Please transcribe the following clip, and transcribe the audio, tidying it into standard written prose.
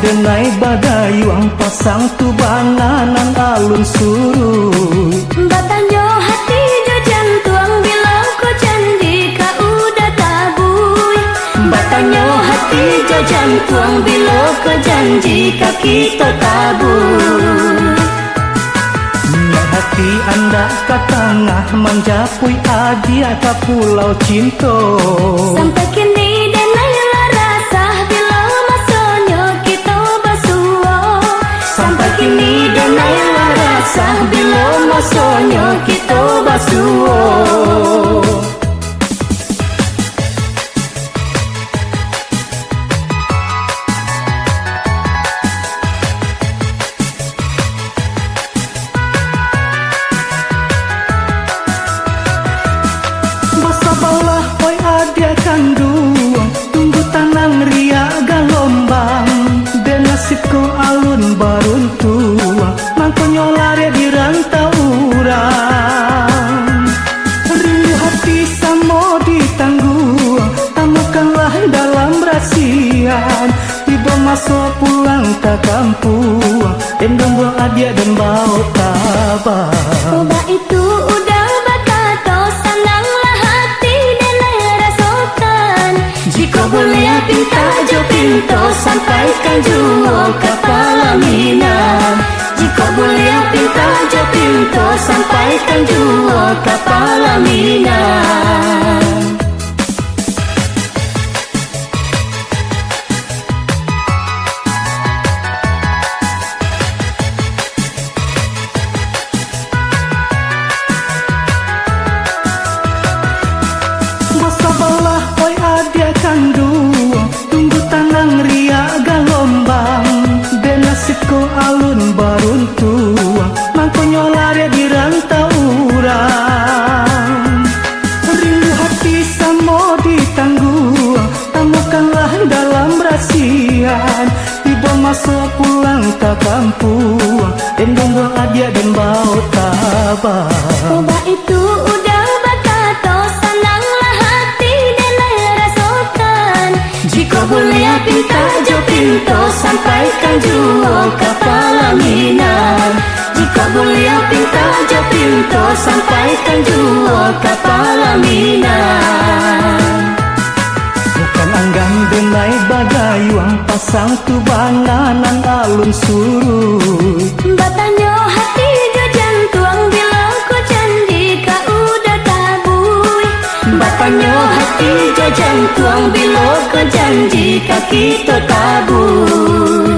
denai badayuang pasang tu bananan alun surut. Batanyo hati jo jantuang bilang ko janji ka udah tabui. Batanyo hati jo jantuang bilang ko janji ka kita tabui. Hati anda ke tengah menjapui adia ke pulau Cinto. Sampai kini denai rasa bila masonyo kita basuo. Sampai kini denai rasa bila masonyo kita basuo. Tunggu tanang ria galombang dan nasibku alun baruntuang mangkonyo lari di rantau urang. Rindu hati samo ditangguang tamukanlah dalam rasian. Tiba masuk pulang ke kampung endong buang adia dan bau tabang. Oba itu udah bakato senanglah hati denai rasokan. Jika boleh pinta jo pinto sampaikan juo ke Palaminan. Jika boleh pinta jo pinto sampaikan juo ke Palaminan. Basabalah oi adia kandung tunggu tanang ria galombang dan nasibku alun baruntuang mangkonyo lari di rantau urang. Rindu hati samo ditangguang tamukanlah dalam rasian. Tiba masuk pulang ke kampung endong buang adia dan bau tabang. Oba itu udah bakato senanglah hati denai rasokan. Jika boleh pinta jo pinto sampaikan juo ke Palaminan. Jika boleh pinta jo pinto sampaikan juo ke Palaminan. Bukan anggang denai badayuang pasang tu bananan alun surut. Batanyo hati jo jantuang bilang ko janji ka udah tabui. Batanyo hati jo jantuang bilo ko janji ka kita tabui.